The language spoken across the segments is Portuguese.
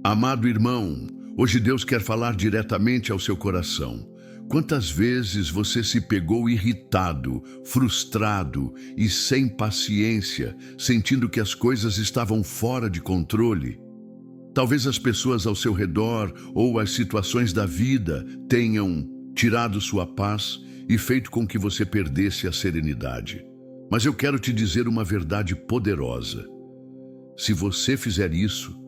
Amado irmão, hoje Deus quer falar diretamente ao seu coração. Quantas vezes você se pegou irritado, frustrado e sem paciência, sentindo que as coisas estavam fora de controle? Talvez as pessoas ao seu redor ou as situações da vida tenham tirado sua paz e feito com que você perdesse a serenidade. Mas eu quero te dizer uma verdade poderosa. Se você fizer isso,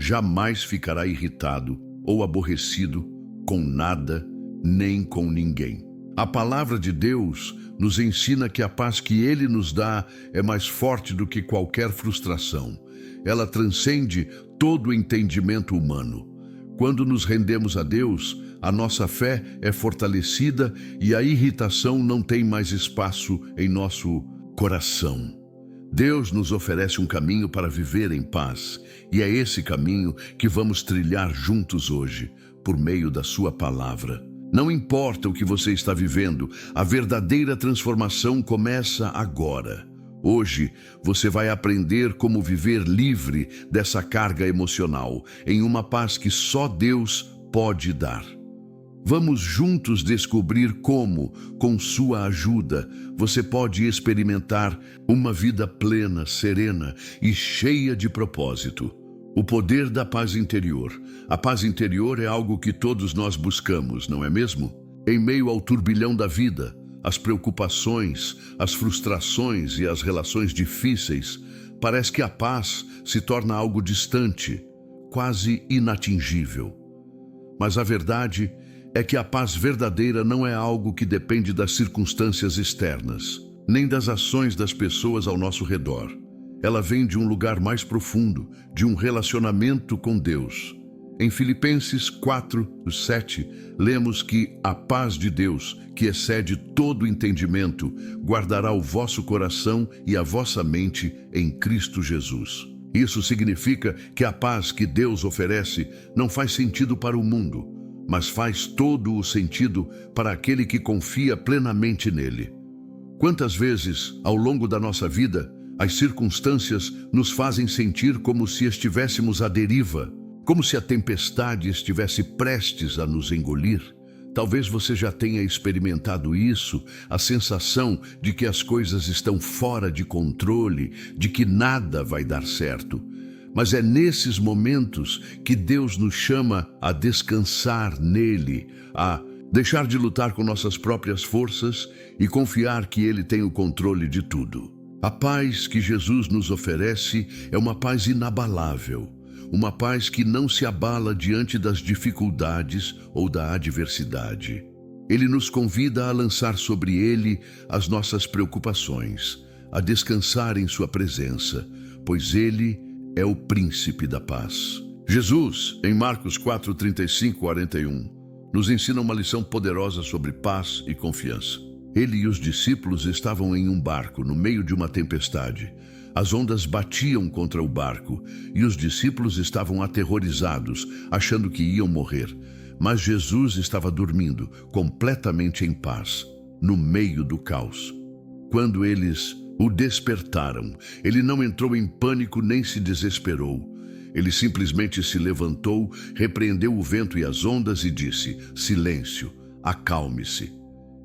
jamais ficará irritado ou aborrecido com nada, nem com ninguém. A palavra de Deus nos ensina que a paz que Ele nos dá é mais forte do que qualquer frustração. Ela transcende todo o entendimento humano. Quando nos rendemos a Deus, a nossa fé é fortalecida e a irritação não tem mais espaço em nosso coração. Deus nos oferece um caminho para viver em paz, e é esse caminho que vamos trilhar juntos hoje, por meio da sua palavra. Não importa o que você está vivendo, a verdadeira transformação começa agora. Hoje, você vai aprender como viver livre dessa carga emocional, em uma paz que só Deus pode dar. Vamos juntos descobrir como, com sua ajuda, você pode experimentar uma vida plena, serena e cheia de propósito. O poder da paz interior. A paz interior é algo que todos nós buscamos, não é mesmo? Em meio ao turbilhão da vida, as preocupações, as frustrações e as relações difíceis, parece que a paz se torna algo distante, quase inatingível. Mas a verdade é que a paz verdadeira não é algo que depende das circunstâncias externas, nem das ações das pessoas ao nosso redor. Ela vem de um lugar mais profundo, de um relacionamento com Deus. Em Filipenses 4:7, lemos que a paz de Deus, que excede todo entendimento, guardará o vosso coração e a vossa mente em Cristo Jesus. Isso significa que a paz que Deus oferece não faz sentido para o mundo, mas faz todo o sentido para aquele que confia plenamente nele. Quantas vezes, ao longo da nossa vida, as circunstâncias nos fazem sentir como se estivéssemos à deriva, como se a tempestade estivesse prestes a nos engolir? Talvez você já tenha experimentado isso, a sensação de que as coisas estão fora de controle, de que nada vai dar certo. Mas é nesses momentos que Deus nos chama a descansar nele, a deixar de lutar com nossas próprias forças e confiar que Ele tem o controle de tudo. A paz que Jesus nos oferece é uma paz inabalável, uma paz que não se abala diante das dificuldades ou da adversidade. Ele nos convida a lançar sobre Ele as nossas preocupações, a descansar em sua presença, pois Ele é o príncipe da paz. Jesus, em Marcos 4:35-41, nos ensina uma lição poderosa sobre paz e confiança. Ele e os discípulos estavam em um barco no meio de uma tempestade. As ondas batiam contra o barco e os discípulos estavam aterrorizados, achando que iam morrer. Mas Jesus estava dormindo, completamente em paz, no meio do caos. Quando eles o despertaram, ele não entrou em pânico nem se desesperou. Ele simplesmente se levantou, repreendeu o vento e as ondas e disse: "Silêncio, acalme-se."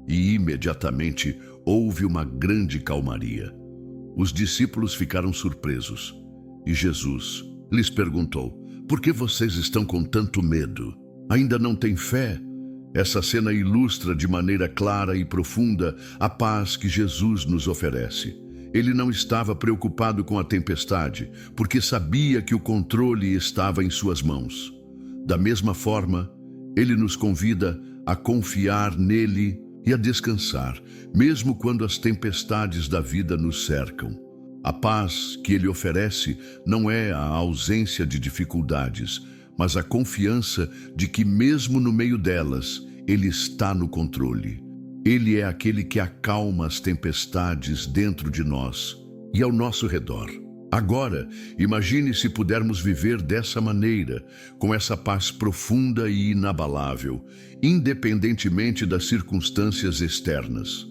E imediatamente houve uma grande calmaria. Os discípulos ficaram surpresos e Jesus lhes perguntou: "Por que vocês estão com tanto medo? Ainda não têm fé?" Essa cena ilustra de maneira clara e profunda a paz que Jesus nos oferece. Ele não estava preocupado com a tempestade, porque sabia que o controle estava em suas mãos. Da mesma forma, ele nos convida a confiar nele e a descansar, mesmo quando as tempestades da vida nos cercam. A paz que ele oferece não é a ausência de dificuldades, mas a confiança de que mesmo no meio delas, ele está no controle. Ele é aquele que acalma as tempestades dentro de nós e ao nosso redor. Agora, imagine se pudermos viver dessa maneira, com essa paz profunda e inabalável, independentemente das circunstâncias externas.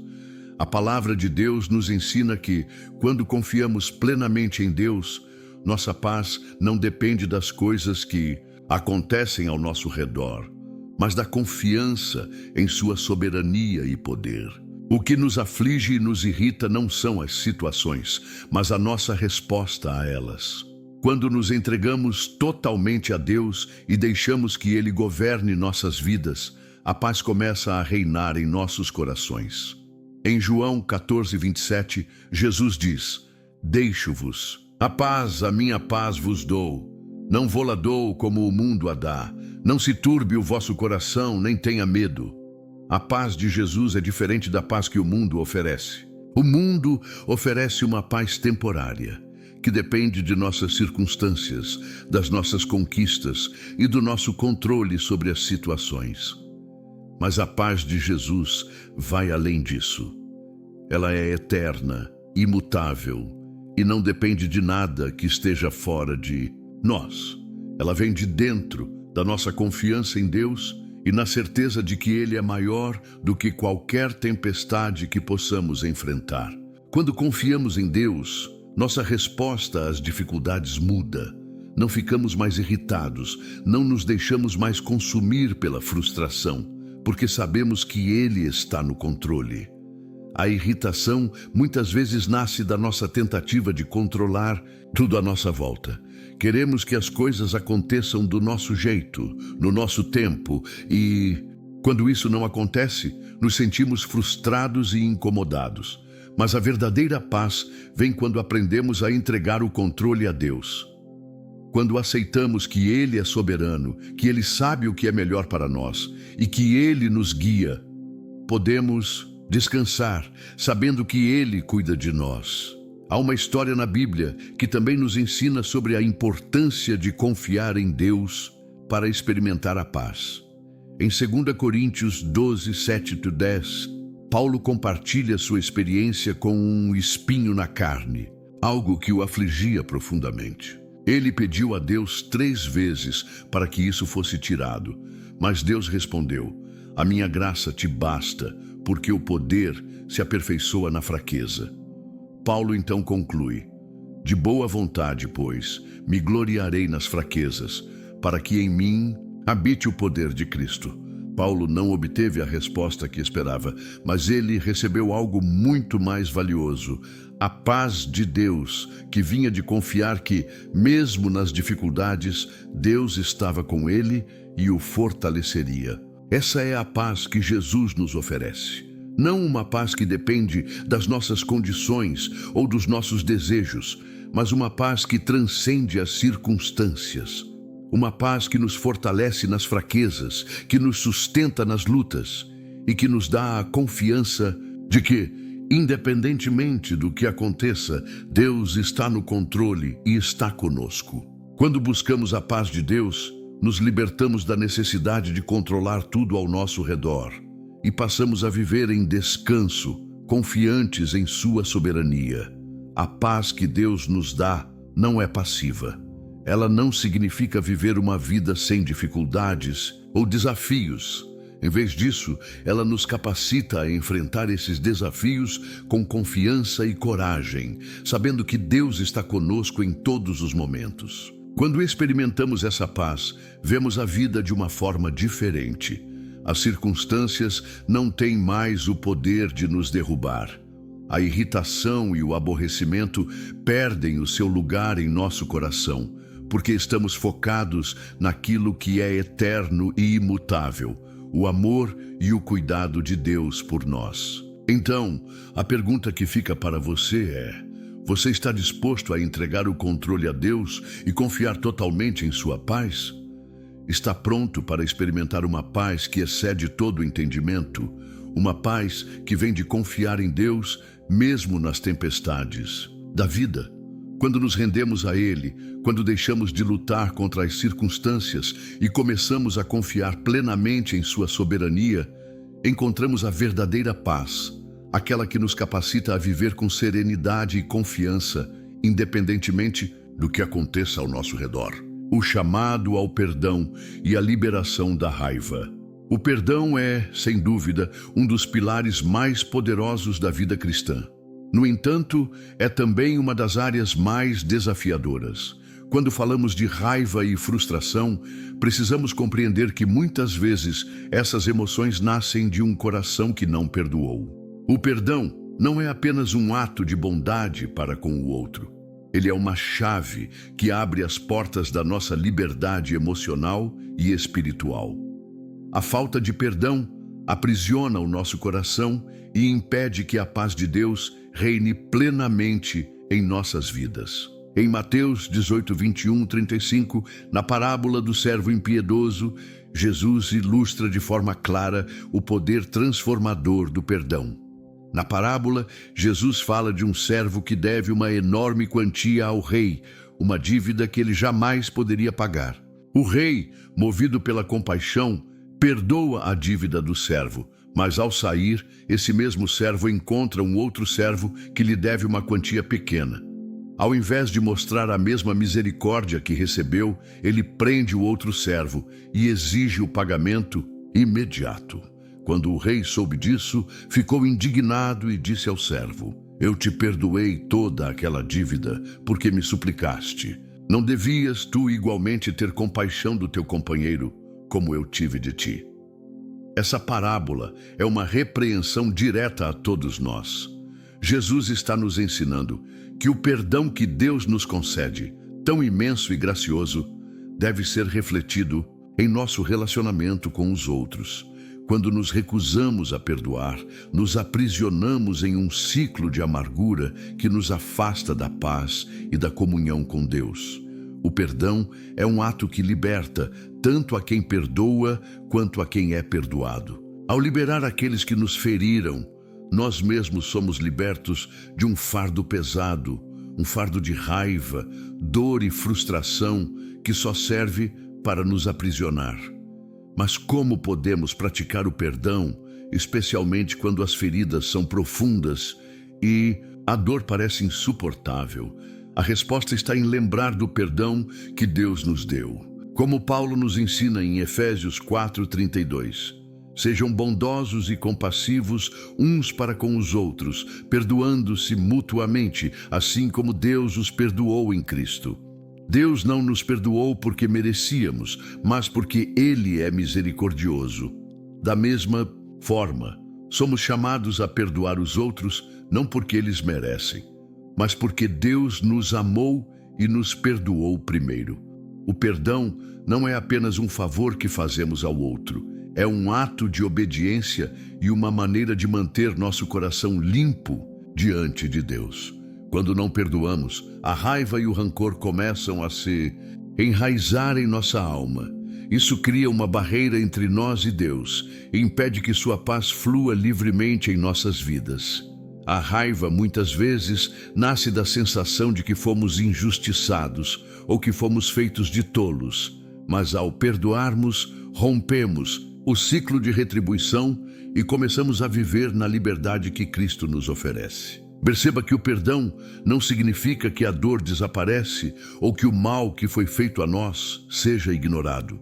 A palavra de Deus nos ensina que, quando confiamos plenamente em Deus, nossa paz não depende das coisas que acontecem ao nosso redor, mas da confiança em sua soberania e poder. O que nos aflige e nos irrita não são as situações, mas a nossa resposta a elas. Quando nos entregamos totalmente a Deus e deixamos que Ele governe nossas vidas, a paz começa a reinar em nossos corações. Em João 14:27, Jesus diz: Deixo-vos, a minha paz vos dou. Não vou-la dou como o mundo a dá. Não se turbe o vosso coração, nem tenha medo. A paz de Jesus é diferente da paz que o mundo oferece. O mundo oferece uma paz temporária, que depende de nossas circunstâncias, das nossas conquistas e do nosso controle sobre as situações. Mas a paz de Jesus vai além disso. Ela é eterna, imutável e não depende de nada que esteja fora de nós. Ela vem de dentro da nossa confiança em Deus e na certeza de que Ele é maior do que qualquer tempestade que possamos enfrentar. Quando confiamos em Deus, nossa resposta às dificuldades muda. Não ficamos mais irritados, não nos deixamos mais consumir pela frustração, porque sabemos que Ele está no controle. A irritação muitas vezes nasce da nossa tentativa de controlar tudo à nossa volta. Queremos que as coisas aconteçam do nosso jeito, no nosso tempo, e quando isso não acontece, nos sentimos frustrados e incomodados. Mas a verdadeira paz vem quando aprendemos a entregar o controle a Deus. Quando aceitamos que Ele é soberano, que Ele sabe o que é melhor para nós e que Ele nos guia, podemos descansar, sabendo que Ele cuida de nós. Há uma história na Bíblia que também nos ensina sobre a importância de confiar em Deus para experimentar a paz. Em 2 Coríntios 12, 7-10, Paulo compartilha sua experiência com um espinho na carne, algo que o afligia profundamente. Ele pediu a Deus 3 vezes para que isso fosse tirado, mas Deus respondeu: A minha graça te basta, porque o poder se aperfeiçoa na fraqueza. Paulo então conclui: De boa vontade, pois, me gloriarei nas fraquezas, para que em mim habite o poder de Cristo. Paulo não obteve a resposta que esperava, mas ele recebeu algo muito mais valioso: a paz de Deus, que vinha de confiar que, mesmo nas dificuldades, Deus estava com ele e o fortaleceria. Essa é a paz que Jesus nos oferece. Não uma paz que depende das nossas condições ou dos nossos desejos, mas uma paz que transcende as circunstâncias. Uma paz que nos fortalece nas fraquezas, que nos sustenta nas lutas e que nos dá a confiança de que, independentemente do que aconteça, Deus está no controle e está conosco. Quando buscamos a paz de Deus, nos libertamos da necessidade de controlar tudo ao nosso redor e passamos a viver em descanso, confiantes em sua soberania. A paz que Deus nos dá não é passiva. Ela não significa viver uma vida sem dificuldades ou desafios. Em vez disso, ela nos capacita a enfrentar esses desafios com confiança e coragem, sabendo que Deus está conosco em todos os momentos. Quando experimentamos essa paz, vemos a vida de uma forma diferente. As circunstâncias não têm mais o poder de nos derrubar. A irritação e o aborrecimento perdem o seu lugar em nosso coração, porque estamos focados naquilo que é eterno e imutável, o amor e o cuidado de Deus por nós. Então, a pergunta que fica para você é: você está disposto a entregar o controle a Deus e confiar totalmente em sua paz? Está pronto para experimentar uma paz que excede todo o entendimento? Uma paz que vem de confiar em Deus mesmo nas tempestades da vida? Quando nos rendemos a Ele, quando deixamos de lutar contra as circunstâncias e começamos a confiar plenamente em sua soberania, encontramos a verdadeira paz, aquela que nos capacita a viver com serenidade e confiança, independentemente do que aconteça ao nosso redor. O chamado ao perdão e a liberação da raiva. O perdão é, sem dúvida, um dos pilares mais poderosos da vida cristã. No entanto, é também uma das áreas mais desafiadoras. Quando falamos de raiva e frustração, precisamos compreender que muitas vezes essas emoções nascem de um coração que não perdoou. O perdão não é apenas um ato de bondade para com o outro. Ele é uma chave que abre as portas da nossa liberdade emocional e espiritual. A falta de perdão aprisiona o nosso coração e impede que a paz de Deus reine plenamente em nossas vidas. Em Mateus 18, 21, 35, na parábola do servo impiedoso, Jesus ilustra de forma clara o poder transformador do perdão. Na parábola, Jesus fala de um servo que deve uma enorme quantia ao rei, uma dívida que ele jamais poderia pagar. O rei, movido pela compaixão, perdoa a dívida do servo, mas ao sair, esse mesmo servo encontra um outro servo que lhe deve uma quantia pequena. Ao invés de mostrar a mesma misericórdia que recebeu, ele prende o outro servo e exige o pagamento imediato. Quando o rei soube disso, ficou indignado e disse ao servo: "Eu te perdoei toda aquela dívida, porque me suplicaste. Não devias tu igualmente ter compaixão do teu companheiro, como eu tive de ti?" Essa parábola é uma repreensão direta a todos nós. Jesus está nos ensinando que o perdão que Deus nos concede, tão imenso e gracioso, deve ser refletido em nosso relacionamento com os outros. Quando nos recusamos a perdoar, nos aprisionamos em um ciclo de amargura que nos afasta da paz e da comunhão com Deus. O perdão é um ato que liberta tanto a quem perdoa quanto a quem é perdoado. Ao liberar aqueles que nos feriram, nós mesmos somos libertos de um fardo pesado, um fardo de raiva, dor e frustração que só serve para nos aprisionar. Mas como podemos praticar o perdão, especialmente quando as feridas são profundas e a dor parece insuportável? A resposta está em lembrar do perdão que Deus nos deu. Como Paulo nos ensina em Efésios 4:32. Sejam bondosos e compassivos uns para com os outros, perdoando-se mutuamente, assim como Deus os perdoou em Cristo. Deus não nos perdoou porque merecíamos, mas porque Ele é misericordioso. Da mesma forma, somos chamados a perdoar os outros não porque eles merecem, mas porque Deus nos amou e nos perdoou primeiro. O perdão não é apenas um favor que fazemos ao outro, é um ato de obediência e uma maneira de manter nosso coração limpo diante de Deus. Quando não perdoamos, a raiva e o rancor começam a se enraizar em nossa alma. Isso cria uma barreira entre nós e Deus e impede que sua paz flua livremente em nossas vidas. A raiva, muitas vezes, nasce da sensação de que fomos injustiçados ou que fomos feitos de tolos. Mas ao perdoarmos, rompemos o ciclo de retribuição e começamos a viver na liberdade que Cristo nos oferece. Perceba que o perdão não significa que a dor desaparece ou que o mal que foi feito a nós seja ignorado.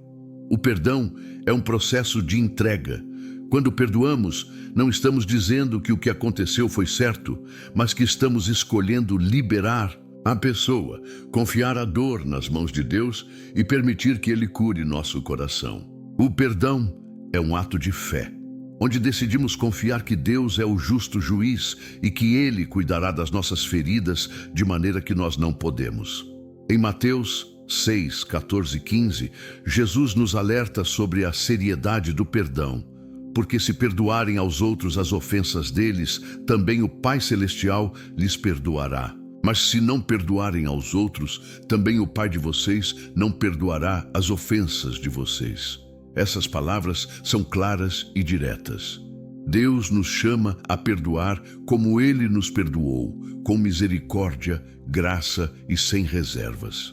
O perdão é um processo de entrega. Quando perdoamos, não estamos dizendo que o que aconteceu foi certo, mas que estamos escolhendo liberar a pessoa, confiar a dor nas mãos de Deus e permitir que Ele cure nosso coração. O perdão é um ato de fé, onde decidimos confiar que Deus é o justo juiz e que Ele cuidará das nossas feridas de maneira que nós não podemos. Em Mateus 6, 14 e 15, Jesus nos alerta sobre a seriedade do perdão, porque se perdoarem aos outros as ofensas deles, também o Pai Celestial lhes perdoará. Mas se não perdoarem aos outros, também o Pai de vocês não perdoará as ofensas de vocês. Essas palavras são claras e diretas. Deus nos chama a perdoar como Ele nos perdoou, com misericórdia, graça e sem reservas.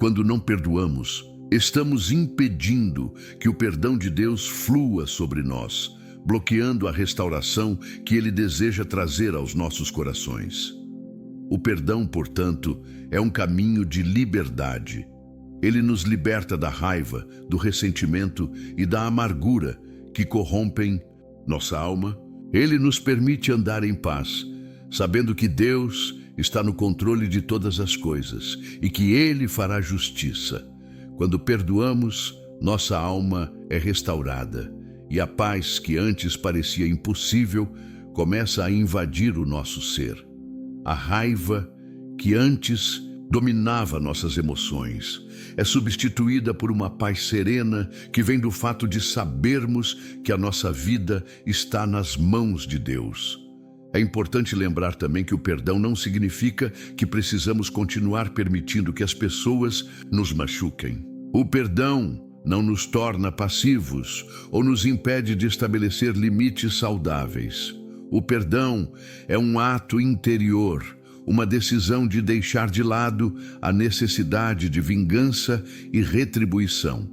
Quando não perdoamos, estamos impedindo que o perdão de Deus flua sobre nós, bloqueando a restauração que Ele deseja trazer aos nossos corações. O perdão, portanto, é um caminho de liberdade. Ele nos liberta da raiva, do ressentimento e da amargura que corrompem nossa alma. Ele nos permite andar em paz, sabendo que Deus está no controle de todas as coisas e que Ele fará justiça. Quando perdoamos, nossa alma é restaurada e a paz que antes parecia impossível começa a invadir o nosso ser. A raiva que antes dominava nossas emoções é substituída por uma paz serena que vem do fato de sabermos que a nossa vida está nas mãos de Deus. É importante lembrar também que o perdão não significa que precisamos continuar permitindo que as pessoas nos machuquem. O perdão não nos torna passivos ou nos impede de estabelecer limites saudáveis. O perdão é um ato interior, uma decisão de deixar de lado a necessidade de vingança e retribuição.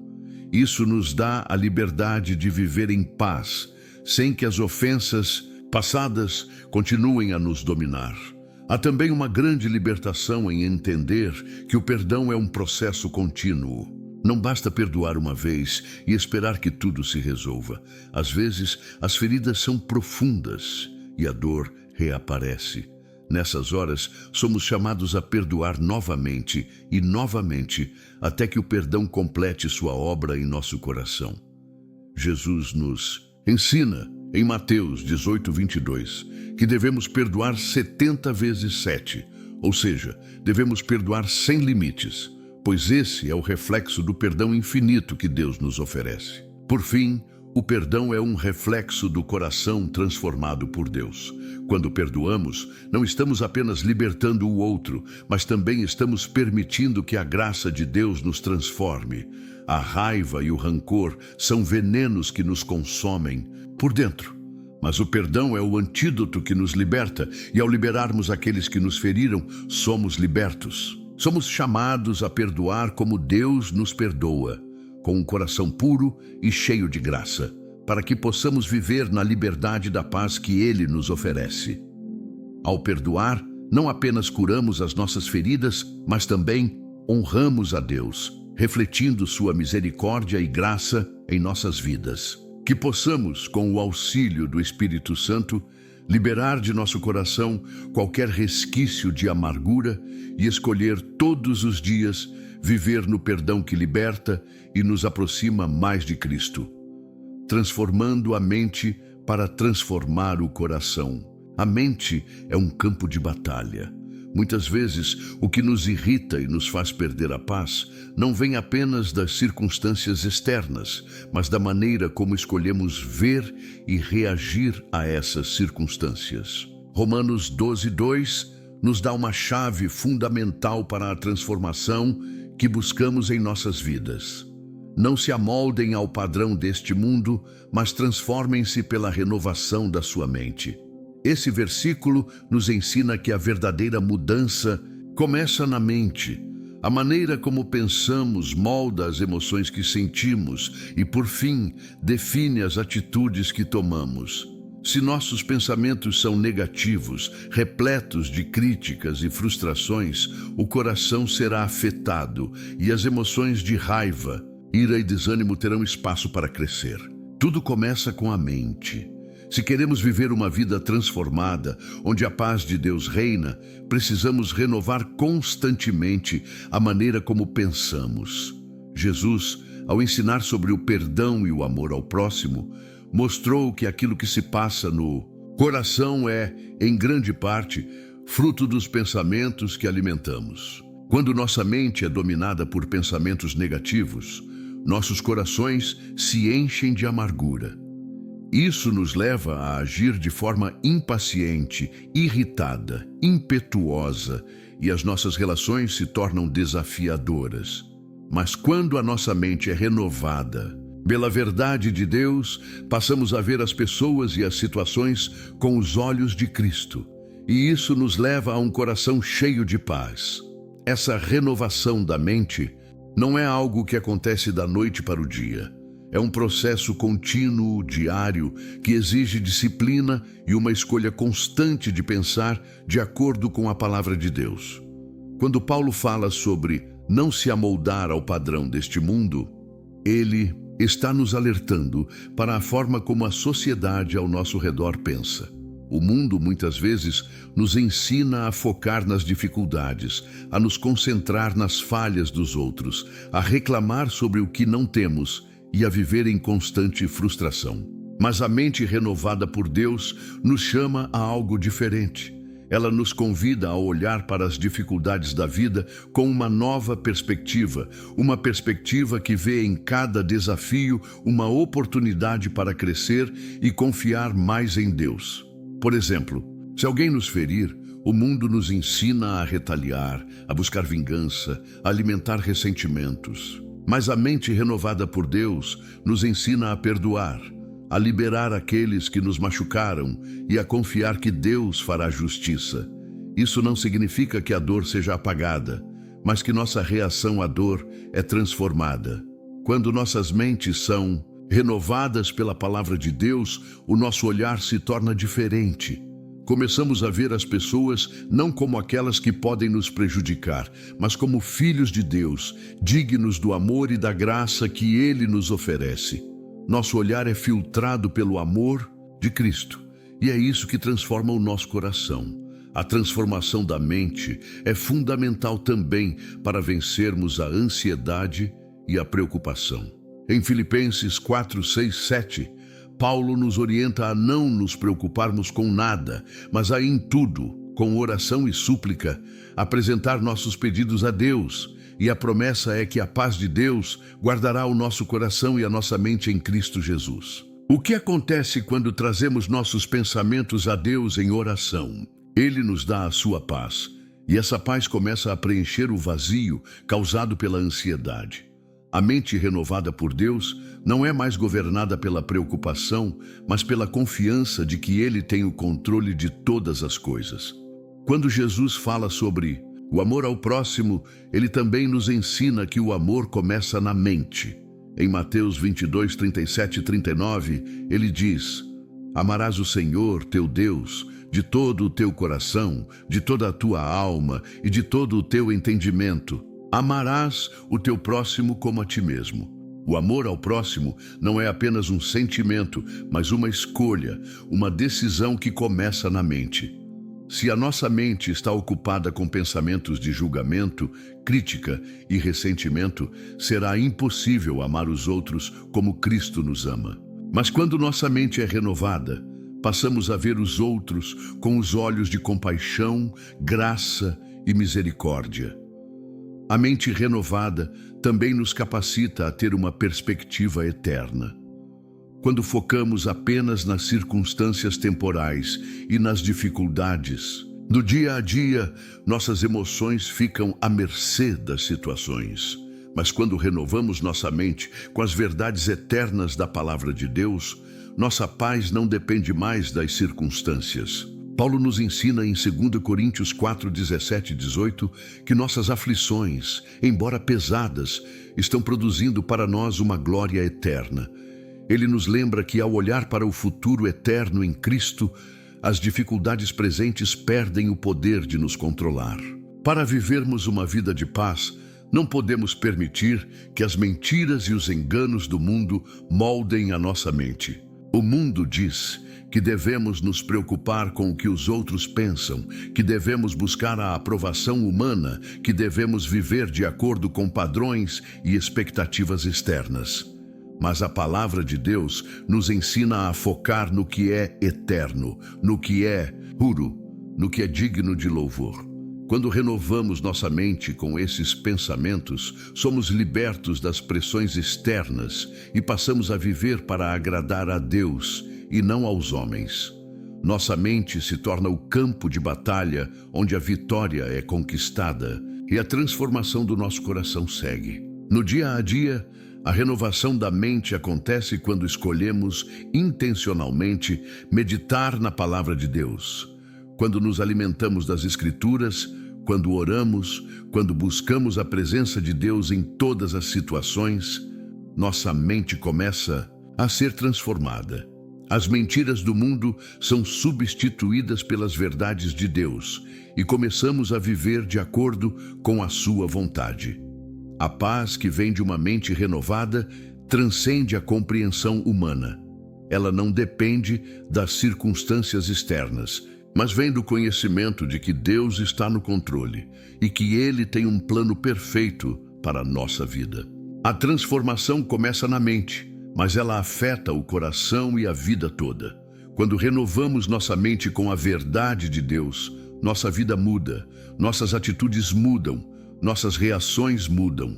Isso nos dá a liberdade de viver em paz, sem que as ofensas passadas continuem a nos dominar. Há também uma grande libertação em entender que o perdão é um processo contínuo. Não basta perdoar uma vez e esperar que tudo se resolva. Às vezes, as feridas são profundas e a dor reaparece. Nessas horas, somos chamados a perdoar novamente e novamente, até que o perdão complete sua obra em nosso coração. Jesus nos ensina, em Mateus 18:22, que devemos perdoar 70 vezes 7, ou seja, devemos perdoar sem limites, pois esse é o reflexo do perdão infinito que Deus nos oferece. Por fim, o perdão é um reflexo do coração transformado por Deus. Quando perdoamos, não estamos apenas libertando o outro, mas também estamos permitindo que a graça de Deus nos transforme. A raiva e o rancor são venenos que nos consomem por dentro. Mas o perdão é o antídoto que nos liberta, e ao liberarmos aqueles que nos feriram, somos libertos. Somos chamados a perdoar como Deus nos perdoa, com um coração puro e cheio de graça, para que possamos viver na liberdade da paz que Ele nos oferece. Ao perdoar, não apenas curamos as nossas feridas, mas também honramos a Deus, refletindo sua misericórdia e graça em nossas vidas. Que possamos, com o auxílio do Espírito Santo, liberar de nosso coração qualquer resquício de amargura e escolher todos os dias viver no perdão que liberta e nos aproxima mais de Cristo, transformando a mente para transformar o coração. A mente é um campo de batalha. Muitas vezes, o que nos irrita e nos faz perder a paz não vem apenas das circunstâncias externas, mas da maneira como escolhemos ver e reagir a essas circunstâncias. Romanos 12:2 nos dá uma chave fundamental para a transformação que buscamos em nossas vidas. Não se amoldem ao padrão deste mundo, mas transformem-se pela renovação da sua mente. Esse versículo nos ensina que a verdadeira mudança começa na mente. A maneira como pensamos molda as emoções que sentimos e, por fim, define as atitudes que tomamos. Se nossos pensamentos são negativos, repletos de críticas e frustrações, o coração será afetado e as emoções de raiva, ira e desânimo terão espaço para crescer. Tudo começa com a mente. Se queremos viver uma vida transformada, onde a paz de Deus reina, precisamos renovar constantemente a maneira como pensamos. Jesus, ao ensinar sobre o perdão e o amor ao próximo, mostrou que aquilo que se passa no coração é, em grande parte, fruto dos pensamentos que alimentamos. Quando nossa mente é dominada por pensamentos negativos, nossos corações se enchem de amargura. Isso nos leva a agir de forma impaciente, irritada, impetuosa, e as nossas relações se tornam desafiadoras. Mas quando a nossa mente é renovada pela verdade de Deus, passamos a ver as pessoas e as situações com os olhos de Cristo. E isso nos leva a um coração cheio de paz. Essa renovação da mente não é algo que acontece da noite para o dia. É um processo contínuo, diário, que exige disciplina e uma escolha constante de pensar de acordo com a palavra de Deus. Quando Paulo fala sobre não se amoldar ao padrão deste mundo, ele está nos alertando para a forma como a sociedade ao nosso redor pensa. O mundo, muitas vezes, nos ensina a focar nas dificuldades, a nos concentrar nas falhas dos outros, a reclamar sobre o que não temos e a viver em constante frustração. Mas a mente renovada por Deus nos chama a algo diferente. Ela nos convida a olhar para as dificuldades da vida com uma nova perspectiva, uma perspectiva que vê em cada desafio uma oportunidade para crescer e confiar mais em Deus. Por exemplo, se alguém nos ferir, o mundo nos ensina a retaliar, a buscar vingança, a alimentar ressentimentos. Mas a mente renovada por Deus nos ensina a perdoar, a liberar aqueles que nos machucaram e a confiar que Deus fará justiça. Isso não significa que a dor seja apagada, mas que nossa reação à dor é transformada. Quando nossas mentes são renovadas pela palavra de Deus, o nosso olhar se torna diferente. Começamos a ver as pessoas não como aquelas que podem nos prejudicar, mas como filhos de Deus, dignos do amor e da graça que Ele nos oferece. Nosso olhar é filtrado pelo amor de Cristo, e é isso que transforma o nosso coração. A transformação da mente é fundamental também para vencermos a ansiedade e a preocupação. Em Filipenses 4, 6, 7, Paulo nos orienta a não nos preocuparmos com nada, mas a em tudo, com oração e súplica, apresentar nossos pedidos a Deus. E a promessa é que a paz de Deus guardará o nosso coração e a nossa mente em Cristo Jesus. O que acontece quando trazemos nossos pensamentos a Deus em oração? Ele nos dá a sua paz, e essa paz começa a preencher o vazio causado pela ansiedade. A mente renovada por Deus não é mais governada pela preocupação, mas pela confiança de que Ele tem o controle de todas as coisas. Quando Jesus fala sobre o amor ao próximo, Ele também nos ensina que o amor começa na mente. Em Mateus 22, 37 e 39, Ele diz: Amarás o Senhor, teu Deus, de todo o teu coração, de toda a tua alma e de todo o teu entendimento. Amarás o teu próximo como a ti mesmo. O amor ao próximo não é apenas um sentimento, mas uma escolha, uma decisão que começa na mente. Se a nossa mente está ocupada com pensamentos de julgamento, crítica e ressentimento, será impossível amar os outros como Cristo nos ama. Mas quando nossa mente é renovada, passamos a ver os outros com os olhos de compaixão, graça e misericórdia. A mente renovada também nos capacita a ter uma perspectiva eterna. Quando focamos apenas nas circunstâncias temporais e nas dificuldades, no dia a dia, nossas emoções ficam à mercê das situações. Mas quando renovamos nossa mente com as verdades eternas da palavra de Deus, nossa paz não depende mais das circunstâncias. Paulo nos ensina em 2 Coríntios 4, 17 e 18 que nossas aflições, embora pesadas, estão produzindo para nós uma glória eterna. Ele nos lembra que ao olhar para o futuro eterno em Cristo, as dificuldades presentes perdem o poder de nos controlar. Para vivermos uma vida de paz, não podemos permitir que as mentiras e os enganos do mundo moldem a nossa mente. O mundo diz que devemos nos preocupar com o que os outros pensam, que devemos buscar a aprovação humana, que devemos viver de acordo com padrões e expectativas externas. Mas a palavra de Deus nos ensina a focar no que é eterno, no que é puro, no que é digno de louvor. Quando renovamos nossa mente com esses pensamentos, somos libertos das pressões externas e passamos a viver para agradar a Deus e não aos homens. Nossa mente se torna o campo de batalha onde a vitória é conquistada e a transformação do nosso coração segue. No dia a dia, a renovação da mente acontece quando escolhemos intencionalmente meditar na palavra de Deus. Quando nos alimentamos das Escrituras, quando oramos, quando buscamos a presença de Deus em todas as situações, nossa mente começa a ser transformada. As mentiras do mundo são substituídas pelas verdades de Deus e começamos a viver de acordo com a sua vontade. A paz que vem de uma mente renovada transcende a compreensão humana. Ela não depende das circunstâncias externas, mas vem do conhecimento de que Deus está no controle e que Ele tem um plano perfeito para a nossa vida. A transformação começa na mente, mas ela afeta o coração e a vida toda. Quando renovamos nossa mente com a verdade de Deus, nossa vida muda, nossas atitudes mudam, nossas reações mudam.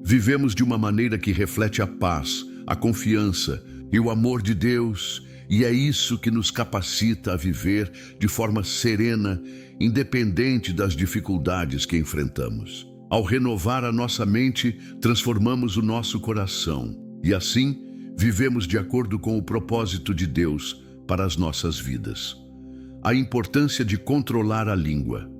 Vivemos de uma maneira que reflete a paz, a confiança e o amor de Deus, e é isso que nos capacita a viver de forma serena, independente das dificuldades que enfrentamos. Ao renovar a nossa mente, transformamos o nosso coração e assim vivemos de acordo com o propósito de Deus para as nossas vidas. A importância de controlar a língua.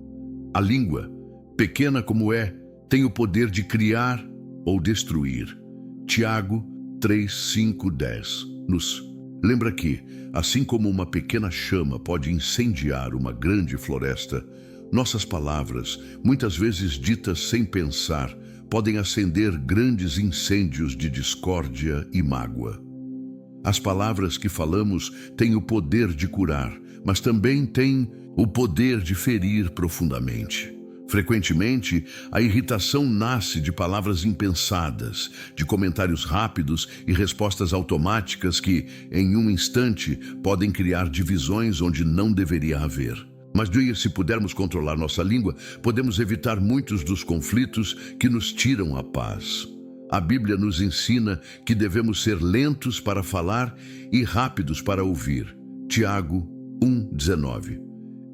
A língua, pequena como é, tem o poder de criar ou destruir. Tiago 3, 5, 10 nos lembra que, assim como uma pequena chama pode incendiar uma grande floresta, nossas palavras, muitas vezes ditas sem pensar, podem acender grandes incêndios de discórdia e mágoa. As palavras que falamos têm o poder de curar, mas também têm o poder de ferir profundamente. Frequentemente, a irritação nasce de palavras impensadas, de comentários rápidos e respostas automáticas que, em um instante, podem criar divisões onde não deveria haver. Mas, se pudermos controlar nossa língua, podemos evitar muitos dos conflitos que nos tiram a paz. A Bíblia nos ensina que devemos ser lentos para falar e rápidos para ouvir. Tiago 1:19.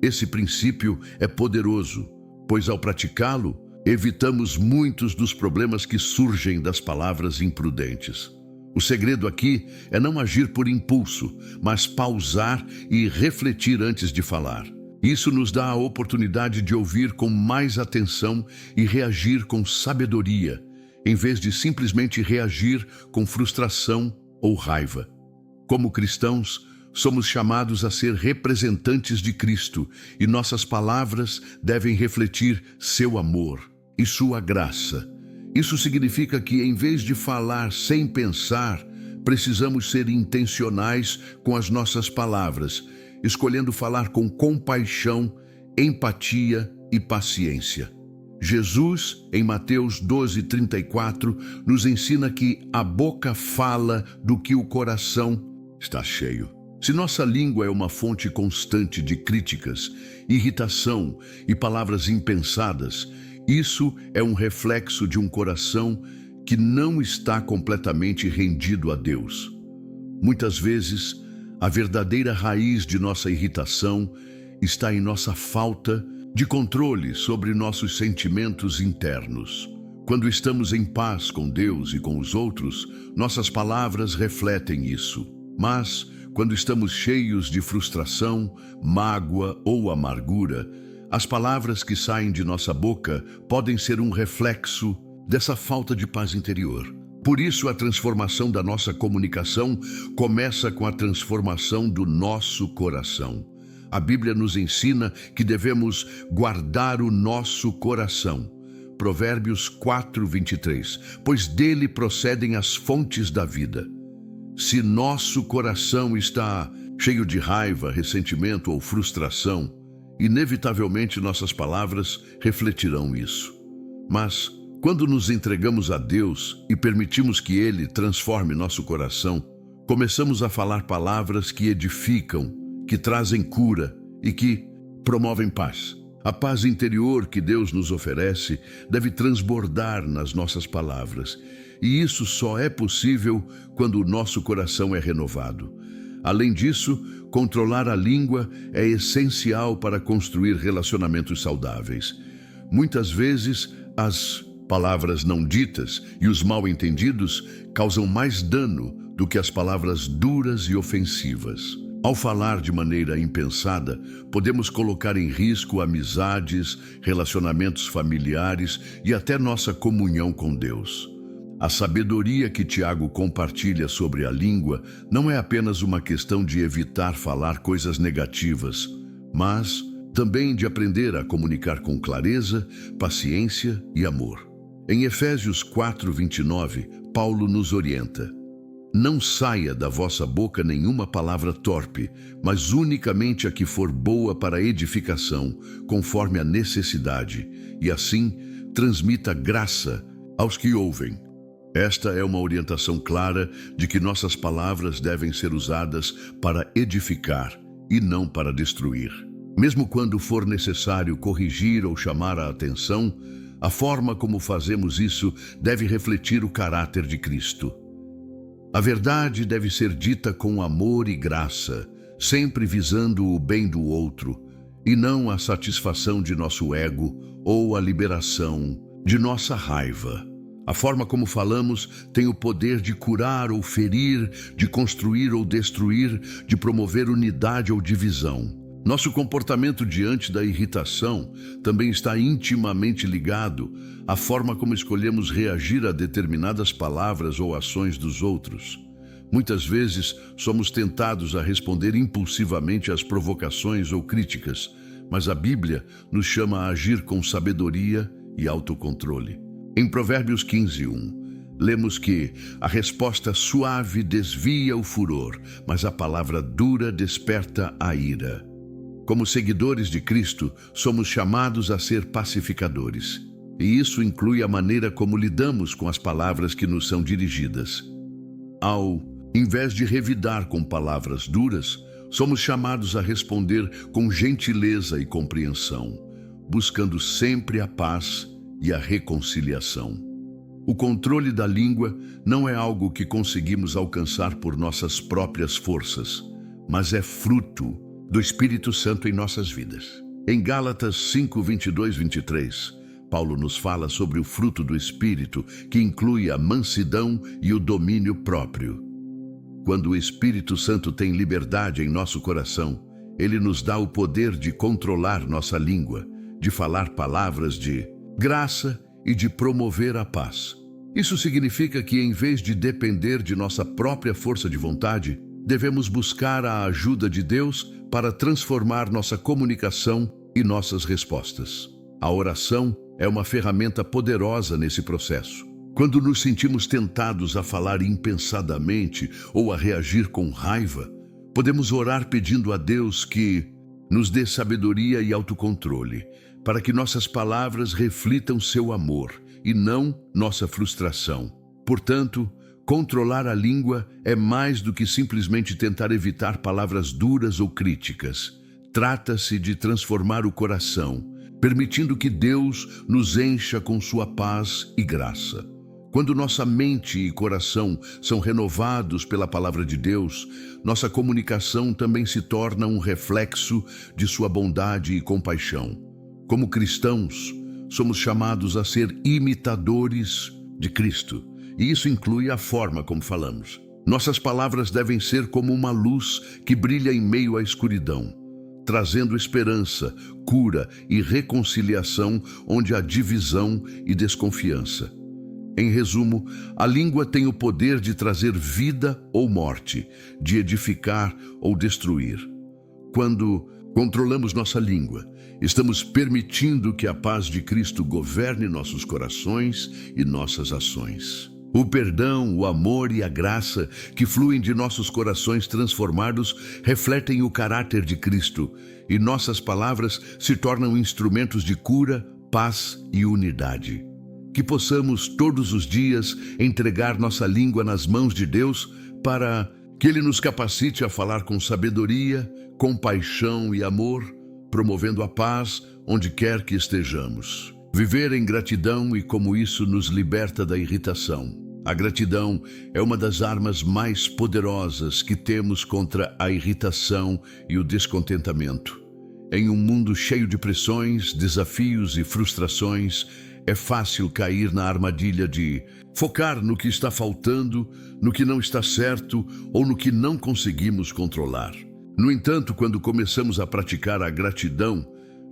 Esse princípio é poderoso, pois ao praticá-lo, evitamos muitos dos problemas que surgem das palavras imprudentes. O segredo aqui é não agir por impulso, mas pausar e refletir antes de falar. Isso nos dá a oportunidade de ouvir com mais atenção e reagir com sabedoria, em vez de simplesmente reagir com frustração ou raiva. Como cristãos, somos chamados a ser representantes de Cristo e nossas palavras devem refletir seu amor e sua graça. Isso significa que, em vez de falar sem pensar, precisamos ser intencionais com as nossas palavras, escolhendo falar com compaixão, empatia e paciência. Jesus, em Mateus 12:34, nos ensina que a boca fala do que o coração está cheio. Se nossa língua é uma fonte constante de críticas, irritação e palavras impensadas, isso é um reflexo de um coração que não está completamente rendido a Deus. Muitas vezes, a verdadeira raiz de nossa irritação está em nossa falta de controle sobre nossos sentimentos internos. Quando estamos em paz com Deus e com os outros, nossas palavras refletem isso. Mas, quando estamos cheios de frustração, mágoa ou amargura, as palavras que saem de nossa boca podem ser um reflexo dessa falta de paz interior. Por isso, a transformação da nossa comunicação começa com a transformação do nosso coração. A Bíblia nos ensina que devemos guardar o nosso coração. Provérbios 4:23, pois dele procedem as fontes da vida. Se nosso coração está cheio de raiva, ressentimento ou frustração, inevitavelmente nossas palavras refletirão isso. Mas, quando nos entregamos a Deus e permitimos que Ele transforme nosso coração, começamos a falar palavras que edificam, que trazem cura e que promovem paz. A paz interior que Deus nos oferece deve transbordar nas nossas palavras, e isso só é possível quando o nosso coração é renovado. Além disso, controlar a língua é essencial para construir relacionamentos saudáveis. Muitas vezes, as palavras não ditas e os mal-entendidos causam mais dano do que as palavras duras e ofensivas. Ao falar de maneira impensada, podemos colocar em risco amizades, relacionamentos familiares e até nossa comunhão com Deus. A sabedoria que Tiago compartilha sobre a língua não é apenas uma questão de evitar falar coisas negativas, mas também de aprender a comunicar com clareza, paciência e amor. Em Efésios 4:29, Paulo nos orienta: Não saia da vossa boca nenhuma palavra torpe, mas unicamente a que for boa para edificação, conforme a necessidade, e assim transmita graça aos que ouvem. Esta é uma orientação clara de que nossas palavras devem ser usadas para edificar e não para destruir. Mesmo quando for necessário corrigir ou chamar a atenção, a forma como fazemos isso deve refletir o caráter de Cristo. A verdade deve ser dita com amor e graça, sempre visando o bem do outro, e não a satisfação de nosso ego ou a liberação de nossa raiva. A forma como falamos tem o poder de curar ou ferir, de construir ou destruir, de promover unidade ou divisão. Nosso comportamento diante da irritação também está intimamente ligado à forma como escolhemos reagir a determinadas palavras ou ações dos outros. Muitas vezes somos tentados a responder impulsivamente às provocações ou críticas, mas a Bíblia nos chama a agir com sabedoria e autocontrole. Em Provérbios 15:1, lemos que a resposta suave desvia o furor, mas a palavra dura desperta a ira. Como seguidores de Cristo, somos chamados a ser pacificadores. E isso inclui a maneira como lidamos com as palavras que nos são dirigidas. Ao invés de revidar com palavras duras, somos chamados a responder com gentileza e compreensão, buscando sempre a paz e a reconciliação. O controle da língua não é algo que conseguimos alcançar por nossas próprias forças, mas é fruto do Espírito Santo em nossas vidas. Em Gálatas 5:22-23, Paulo nos fala sobre o fruto do Espírito, que inclui a mansidão e o domínio próprio. Quando o Espírito Santo tem liberdade em nosso coração, ele nos dá o poder de controlar nossa língua, de falar palavras de graça e de promover a paz. Isso significa que, em vez de depender de nossa própria força de vontade, devemos buscar a ajuda de Deus para transformar nossa comunicação e nossas respostas. A oração é uma ferramenta poderosa nesse processo. Quando nos sentimos tentados a falar impensadamente ou a reagir com raiva, podemos orar pedindo a Deus que nos dê sabedoria e autocontrole, para que nossas palavras reflitam seu amor e não nossa frustração. Portanto, controlar a língua é mais do que simplesmente tentar evitar palavras duras ou críticas. Trata-se de transformar o coração, permitindo que Deus nos encha com sua paz e graça. Quando nossa mente e coração são renovados pela palavra de Deus, nossa comunicação também se torna um reflexo de sua bondade e compaixão. Como cristãos, somos chamados a ser imitadores de Cristo, e isso inclui a forma como falamos. Nossas palavras devem ser como uma luz que brilha em meio à escuridão, trazendo esperança, cura e reconciliação onde há divisão e desconfiança. Em resumo, a língua tem o poder de trazer vida ou morte, de edificar ou destruir. Quando controlamos nossa língua, estamos permitindo que a paz de Cristo governe nossos corações e nossas ações. O perdão, o amor e a graça que fluem de nossos corações transformados refletem o caráter de Cristo, e nossas palavras se tornam instrumentos de cura, paz e unidade. Que possamos todos os dias entregar nossa língua nas mãos de Deus para que Ele nos capacite a falar com sabedoria, compaixão e amor, promovendo a paz onde quer que estejamos. Viver em gratidão e como isso nos liberta da irritação. A gratidão é uma das armas mais poderosas que temos contra a irritação e o descontentamento. Em um mundo cheio de pressões, desafios e frustrações, é fácil cair na armadilha de focar no que está faltando, no que não está certo ou no que não conseguimos controlar. No entanto, quando começamos a praticar a gratidão,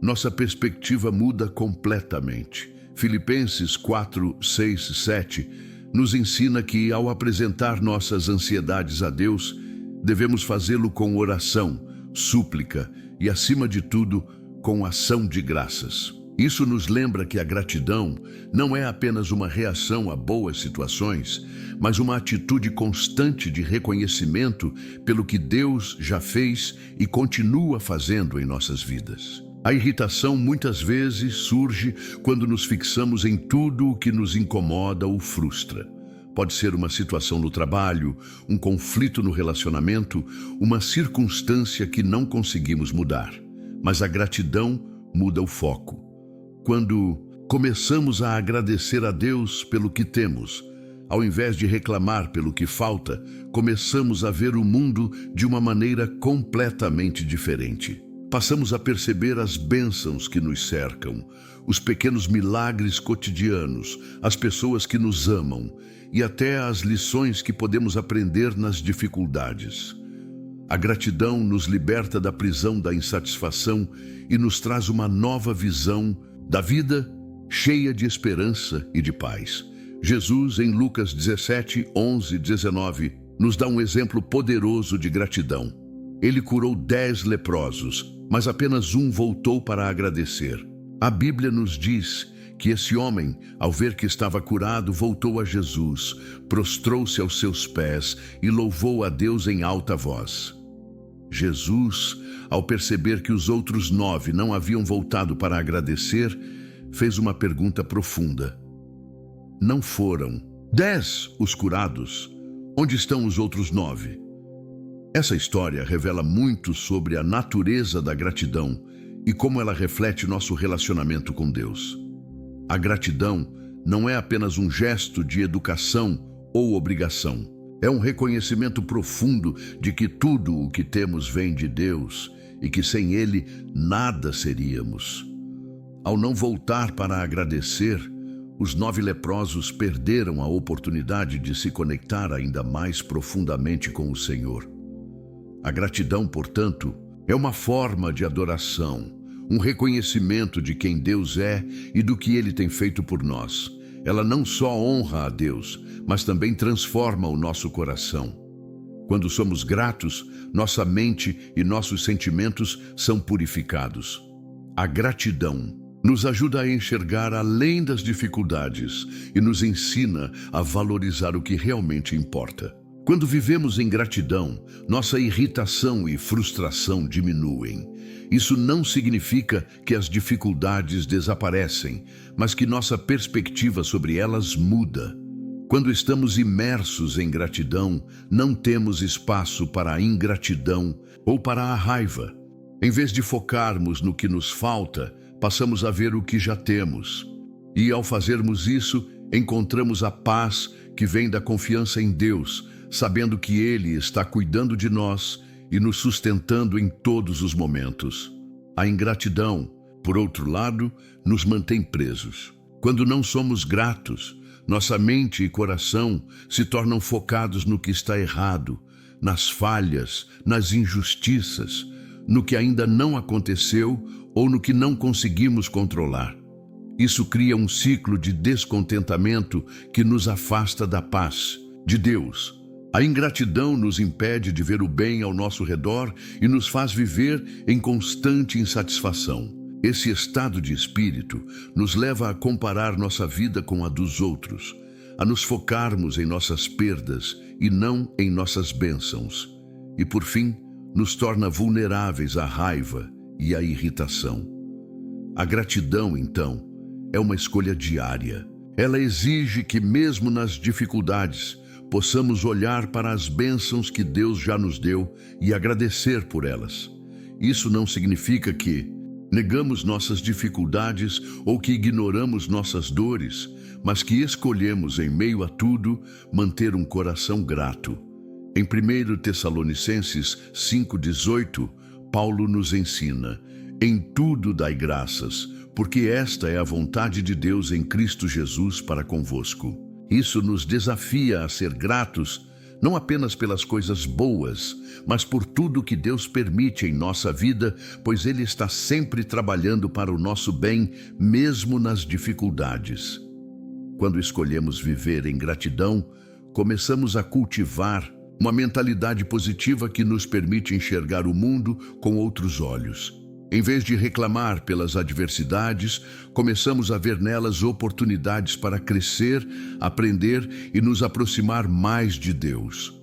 nossa perspectiva muda completamente. Filipenses 4, 6, 7 nos ensina que, ao apresentar nossas ansiedades a Deus, devemos fazê-lo com oração, súplica e, acima de tudo, com ação de graças. Isso nos lembra que a gratidão não é apenas uma reação a boas situações, mas uma atitude constante de reconhecimento pelo que Deus já fez e continua fazendo em nossas vidas. A irritação muitas vezes surge quando nos fixamos em tudo o que nos incomoda ou frustra. Pode ser uma situação no trabalho, um conflito no relacionamento, uma circunstância que não conseguimos mudar. Mas a gratidão muda o foco. Quando começamos a agradecer a Deus pelo que temos, ao invés de reclamar pelo que falta, começamos a ver o mundo de uma maneira completamente diferente. Passamos a perceber as bênçãos que nos cercam, os pequenos milagres cotidianos, as pessoas que nos amam e até as lições que podemos aprender nas dificuldades. A gratidão nos liberta da prisão da insatisfação e nos traz uma nova visão da vida cheia de esperança e de paz. Jesus, em Lucas 17, 11 e 19, nos dá um exemplo poderoso de gratidão. Ele curou 10 leprosos, mas apenas um voltou para agradecer. A Bíblia nos diz que esse homem, ao ver que estava curado, voltou a Jesus, prostrou-se aos seus pés e louvou a Deus em alta voz. Jesus, ao perceber que os outros 9 não haviam voltado para agradecer, fez uma pergunta profunda. Não foram 10 os curados? Onde estão os outros 9? Essa história revela muito sobre a natureza da gratidão e como ela reflete nosso relacionamento com Deus. A gratidão não é apenas um gesto de educação ou obrigação. É um reconhecimento profundo de que tudo o que temos vem de Deus e que sem Ele nada seríamos. Ao não voltar para agradecer, os 9 leprosos perderam a oportunidade de se conectar ainda mais profundamente com o Senhor. A gratidão, portanto, é uma forma de adoração, um reconhecimento de quem Deus é e do que Ele tem feito por nós. Ela não só honra a Deus, mas também transforma o nosso coração. Quando somos gratos, nossa mente e nossos sentimentos são purificados. A gratidão nos ajuda a enxergar além das dificuldades e nos ensina a valorizar o que realmente importa. Quando vivemos em gratidão, nossa irritação e frustração diminuem. Isso não significa que as dificuldades desaparecem, mas que nossa perspectiva sobre elas muda. Quando estamos imersos em gratidão, não temos espaço para a ingratidão ou para a raiva. Em vez de focarmos no que nos falta, passamos a ver o que já temos. E ao fazermos isso, encontramos a paz que vem da confiança em Deus, sabendo que Ele está cuidando de nós e nos sustentando em todos os momentos. A ingratidão, por outro lado, nos mantém presos. Quando não somos gratos, nossa mente e coração se tornam focados no que está errado, nas falhas, nas injustiças, no que ainda não aconteceu ou no que não conseguimos controlar. Isso cria um ciclo de descontentamento que nos afasta da paz de Deus. A ingratidão nos impede de ver o bem ao nosso redor e nos faz viver em constante insatisfação. Esse estado de espírito nos leva a comparar nossa vida com a dos outros, a nos focarmos em nossas perdas e não em nossas bênçãos. E, por fim, nos torna vulneráveis à raiva e à irritação. A gratidão, então, é uma escolha diária. Ela exige que, mesmo nas dificuldades, possamos olhar para as bênçãos que Deus já nos deu e agradecer por elas. Isso não significa que negamos nossas dificuldades ou que ignoramos nossas dores, mas que escolhemos, em meio a tudo, manter um coração grato. Em 1 Tessalonicenses 5,18, Paulo nos ensina: em tudo dai graças, porque esta é a vontade de Deus em Cristo Jesus para convosco. Isso nos desafia a ser gratos, não apenas pelas coisas boas, mas por tudo que Deus permite em nossa vida, pois Ele está sempre trabalhando para o nosso bem, mesmo nas dificuldades. Quando escolhemos viver em gratidão, começamos a cultivar uma mentalidade positiva que nos permite enxergar o mundo com outros olhos. Em vez de reclamar pelas adversidades, começamos a ver nelas oportunidades para crescer, aprender e nos aproximar mais de Deus.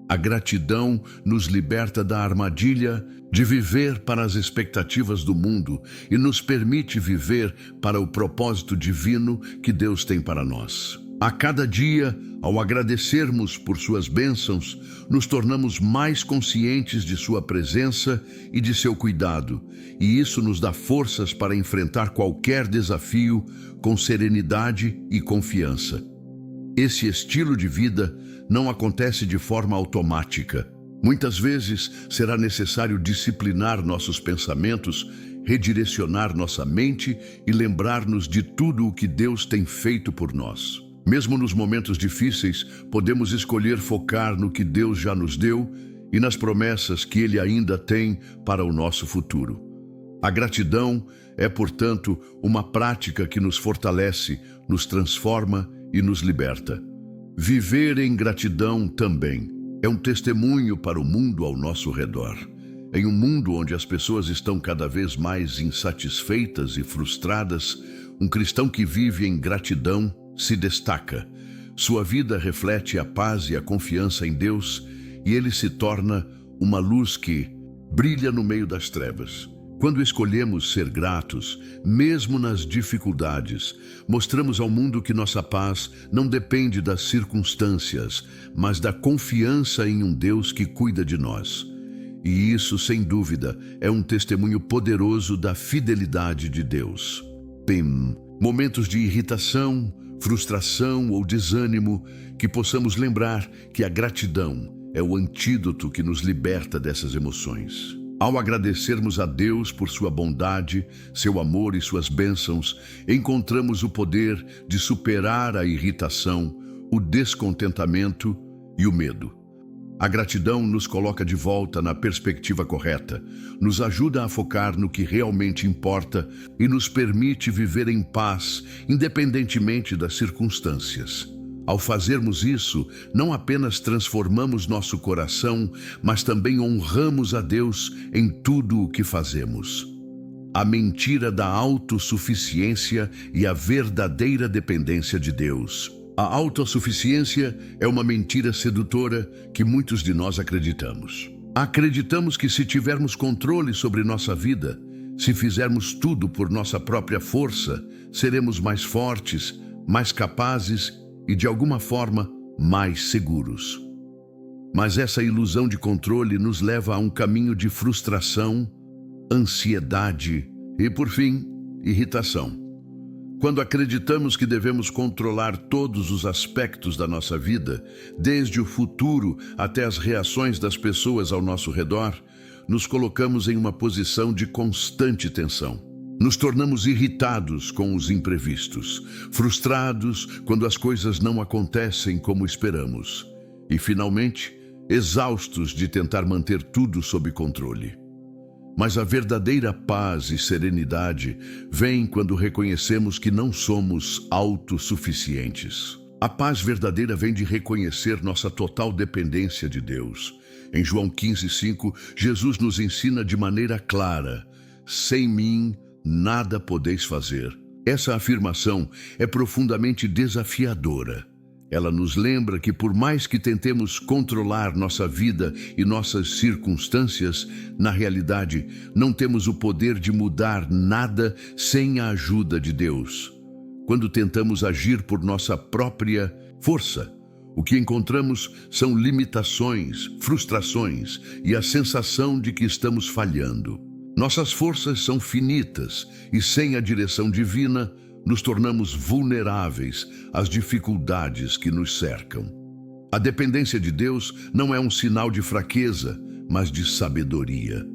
A gratidão nos liberta da armadilha de viver para as expectativas do mundo e nos permite viver para o propósito divino que Deus tem para nós. A cada dia, ao agradecermos por suas bênçãos, nos tornamos mais conscientes de sua presença e de seu cuidado, e isso nos dá forças para enfrentar qualquer desafio com serenidade e confiança. Esse estilo de vida não acontece de forma automática. Muitas vezes será necessário disciplinar nossos pensamentos, redirecionar nossa mente e lembrar-nos de tudo o que Deus tem feito por nós. Mesmo nos momentos difíceis, podemos escolher focar no que Deus já nos deu e nas promessas que Ele ainda tem para o nosso futuro. A gratidão é, portanto, uma prática que nos fortalece, nos transforma e nos liberta. Viver em gratidão também é um testemunho para o mundo ao nosso redor. Em um mundo onde as pessoas estão cada vez mais insatisfeitas e frustradas, um cristão que vive em gratidão se destaca. Sua vida reflete a paz e a confiança em Deus e ele se torna uma luz que brilha no meio das trevas. Quando escolhemos ser gratos, mesmo nas dificuldades, mostramos ao mundo que nossa paz não depende das circunstâncias, mas da confiança em um Deus que cuida de nós. E isso, sem dúvida, é um testemunho poderoso da fidelidade de Deus. Momentos de irritação, frustração ou desânimo, que possamos lembrar que a gratidão é o antídoto que nos liberta dessas emoções. Ao agradecermos a Deus por sua bondade, seu amor e suas bênçãos, encontramos o poder de superar a irritação, o descontentamento e o medo. A gratidão nos coloca de volta na perspectiva correta, nos ajuda a focar no que realmente importa e nos permite viver em paz, independentemente das circunstâncias. Ao fazermos isso, não apenas transformamos nosso coração, mas também honramos a Deus em tudo o que fazemos. A mentira da autossuficiência e a verdadeira dependência de Deus. A autossuficiência é uma mentira sedutora que muitos de nós acreditamos. Acreditamos que se tivermos controle sobre nossa vida, se fizermos tudo por nossa própria força, seremos mais fortes, mais capazes e, de alguma forma, mais seguros. Mas essa ilusão de controle nos leva a um caminho de frustração, ansiedade e, por fim, irritação. Quando acreditamos que devemos controlar todos os aspectos da nossa vida, desde o futuro até as reações das pessoas ao nosso redor, nos colocamos em uma posição de constante tensão. Nos tornamos irritados com os imprevistos, frustrados quando as coisas não acontecem como esperamos e, finalmente, exaustos de tentar manter tudo sob controle. Mas a verdadeira paz e serenidade vem quando reconhecemos que não somos autossuficientes. A paz verdadeira vem de reconhecer nossa total dependência de Deus. Em João 15:5, Jesus nos ensina de maneira clara: sem mim, nada podeis fazer. Essa afirmação é profundamente desafiadora. Ela nos lembra que por mais que tentemos controlar nossa vida e nossas circunstâncias, na realidade não temos o poder de mudar nada sem a ajuda de Deus. Quando tentamos agir por nossa própria força, o que encontramos são limitações, frustrações e a sensação de que estamos falhando. Nossas forças são finitas e, sem a direção divina, nos tornamos vulneráveis às dificuldades que nos cercam. A dependência de Deus não é um sinal de fraqueza, mas de sabedoria.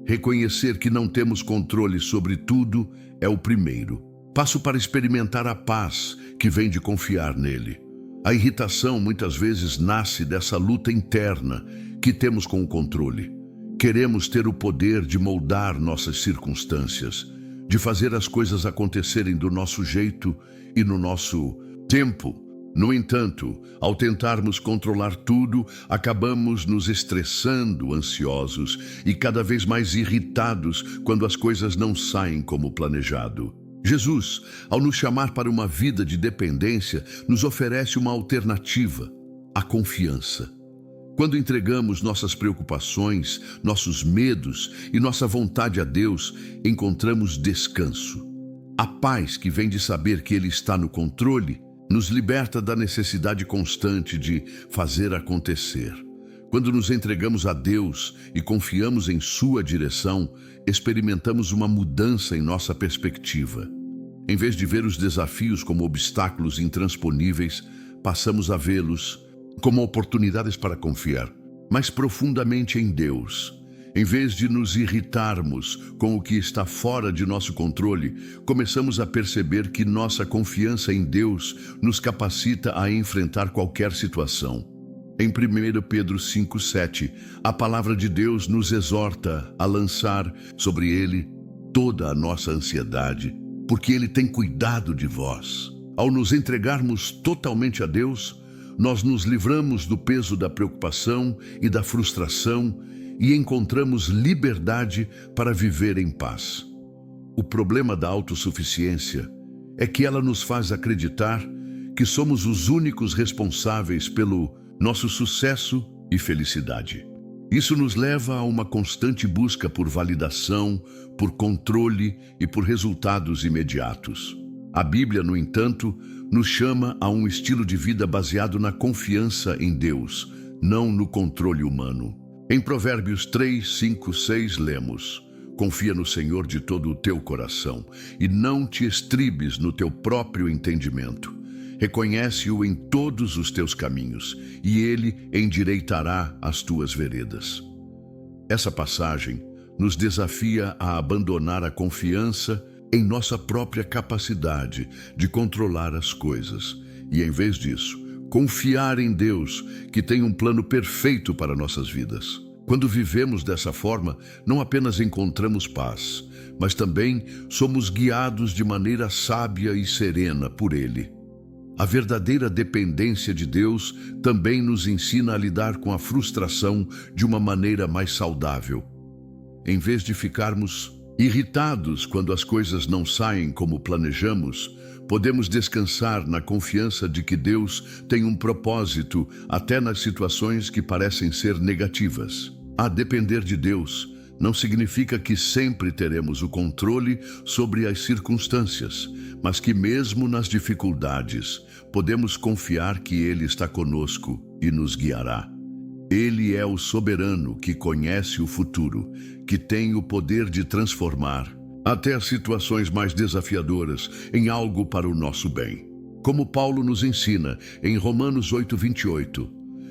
Reconhecer que não temos controle sobre tudo é o primeiro passo para experimentar a paz que vem de confiar nele. A irritação muitas vezes nasce dessa luta interna que temos com o controle. Queremos ter o poder de moldar nossas circunstâncias, de fazer as coisas acontecerem do nosso jeito e no nosso tempo. No entanto, ao tentarmos controlar tudo, acabamos nos estressando, ansiosos e cada vez mais irritados quando as coisas não saem como planejado. Jesus, ao nos chamar para uma vida de dependência, nos oferece uma alternativa: a confiança. Quando entregamos nossas preocupações, nossos medos e nossa vontade a Deus, encontramos descanso. A paz que vem de saber que Ele está no controle nos liberta da necessidade constante de fazer acontecer. Quando nos entregamos a Deus e confiamos em Sua direção, experimentamos uma mudança em nossa perspectiva. Em vez de ver os desafios como obstáculos intransponíveis, passamos a vê-los como oportunidades para confiar mais profundamente em Deus. Em vez de nos irritarmos com o que está fora de nosso controle, começamos a perceber que nossa confiança em Deus nos capacita a enfrentar qualquer situação. Em 1 Pedro 5,7, a palavra de Deus nos exorta a lançar sobre Ele toda a nossa ansiedade, porque Ele tem cuidado de vós. Ao nos entregarmos totalmente a Deus, nós nos livramos do peso da preocupação e da frustração e encontramos liberdade para viver em paz. O problema da autossuficiência é que ela nos faz acreditar que somos os únicos responsáveis pelo nosso sucesso e felicidade. Isso nos leva a uma constante busca por validação, por controle e por resultados imediatos. A Bíblia, no entanto, nos chama a um estilo de vida baseado na confiança em Deus, não no controle humano. Em Provérbios 3, 5, 6 lemos: confia no Senhor de todo o teu coração e não te estribes no teu próprio entendimento. Reconhece-o em todos os teus caminhos e Ele endireitará as tuas veredas. Essa passagem nos desafia a abandonar a confiança em nossa própria capacidade de controlar as coisas e, em vez disso, confiar em Deus, que tem um plano perfeito para nossas vidas. Quando vivemos dessa forma, não apenas encontramos paz, mas também somos guiados de maneira sábia e serena por Ele. A verdadeira dependência de Deus também nos ensina a lidar com a frustração de uma maneira mais saudável. Em vez de ficarmos irritados quando as coisas não saem como planejamos, podemos descansar na confiança de que Deus tem um propósito até nas situações que parecem ser negativas. A depender de Deus não significa que sempre teremos o controle sobre as circunstâncias, mas que mesmo nas dificuldades, podemos confiar que Ele está conosco e nos guiará. Ele é o soberano que conhece o futuro, que tem o poder de transformar até as situações mais desafiadoras em algo para o nosso bem. Como Paulo nos ensina em Romanos 8:28,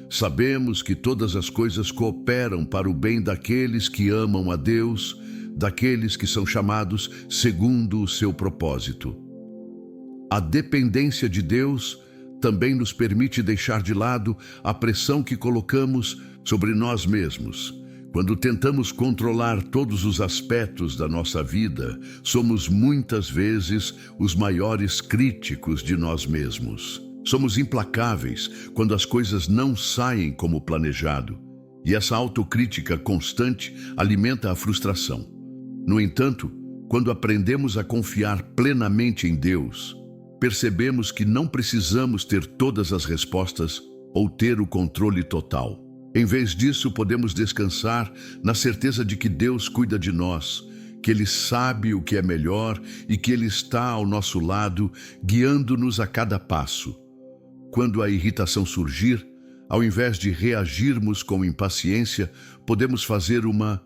sabemos que todas as coisas cooperam para o bem daqueles que amam a Deus, daqueles que são chamados segundo o seu propósito. A dependência de Deus também nos permite deixar de lado a pressão que colocamos sobre nós mesmos. Quando tentamos controlar todos os aspectos da nossa vida, somos muitas vezes os maiores críticos de nós mesmos. Somos implacáveis quando as coisas não saem como planejado, e essa autocrítica constante alimenta a frustração. No entanto, quando aprendemos a confiar plenamente em Deus, percebemos que não precisamos ter todas as respostas ou ter o controle total. Em vez disso, podemos descansar na certeza de que Deus cuida de nós, que Ele sabe o que é melhor e que Ele está ao nosso lado, guiando-nos a cada passo. Quando a irritação surgir, ao invés de reagirmos com impaciência, podemos fazer uma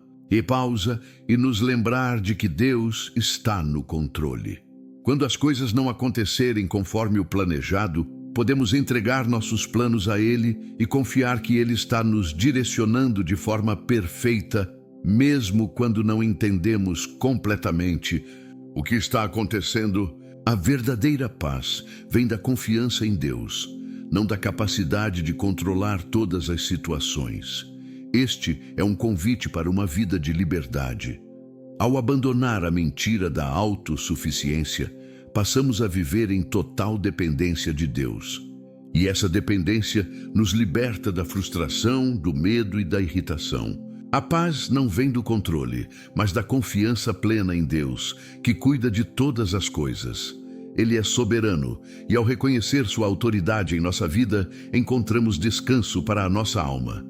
pausa e nos lembrar de que Deus está no controle. Quando as coisas não acontecerem conforme o planejado, podemos entregar nossos planos a Ele e confiar que Ele está nos direcionando de forma perfeita, mesmo quando não entendemos completamente o que está acontecendo. A verdadeira paz vem da confiança em Deus, não da capacidade de controlar todas as situações. Este é um convite para uma vida de liberdade. Ao abandonar a mentira da autossuficiência, passamos a viver em total dependência de Deus. E essa dependência nos liberta da frustração, do medo e da irritação. A paz não vem do controle, mas da confiança plena em Deus, que cuida de todas as coisas. Ele é soberano, e ao reconhecer sua autoridade em nossa vida, encontramos descanso para a nossa alma.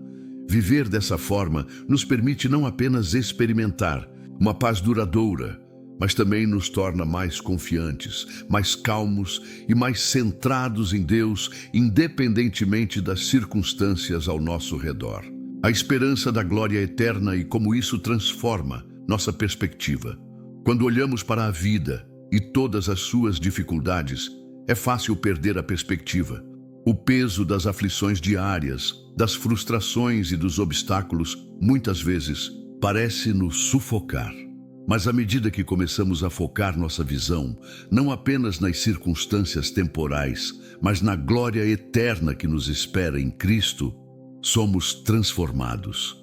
Viver dessa forma nos permite não apenas experimentar uma paz duradoura, mas também nos torna mais confiantes, mais calmos e mais centrados em Deus, independentemente das circunstâncias ao nosso redor. A esperança da glória eterna e como isso transforma nossa perspectiva. Quando olhamos para a vida e todas as suas dificuldades, é fácil perder a perspectiva. O peso das aflições diárias, das frustrações e dos obstáculos, muitas vezes, parece nos sufocar. Mas à medida que começamos a focar nossa visão, não apenas nas circunstâncias temporais, mas na glória eterna que nos espera em Cristo, somos transformados.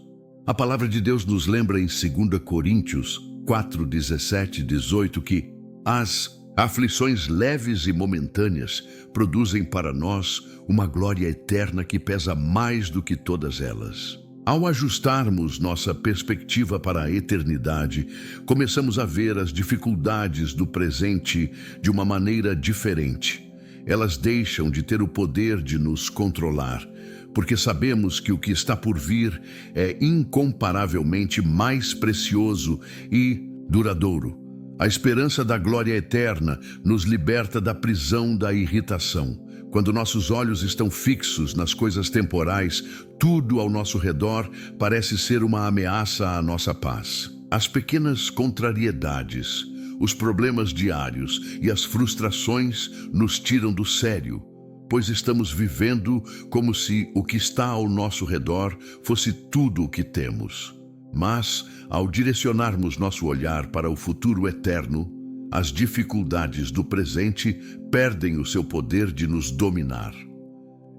A palavra de Deus nos lembra em 2 Coríntios 4, 17 e 18 que as aflições leves e momentâneas produzem para nós uma glória eterna que pesa mais do que todas elas. Ao ajustarmos nossa perspectiva para a eternidade, começamos a ver as dificuldades do presente de uma maneira diferente. Elas deixam de ter o poder de nos controlar, porque sabemos que o que está por vir é incomparavelmente mais precioso e duradouro. A esperança da glória eterna nos liberta da prisão da irritação. Quando nossos olhos estão fixos nas coisas temporais, tudo ao nosso redor parece ser uma ameaça à nossa paz. As pequenas contrariedades, os problemas diários e as frustrações nos tiram do sério, pois estamos vivendo como se o que está ao nosso redor fosse tudo o que temos. Mas, ao direcionarmos nosso olhar para o futuro eterno, as dificuldades do presente perdem o seu poder de nos dominar.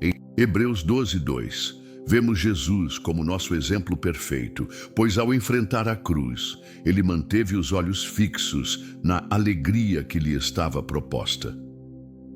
Em Hebreus 12, 2, vemos Jesus como nosso exemplo perfeito, pois ao enfrentar a cruz, ele manteve os olhos fixos na alegria que lhe estava proposta.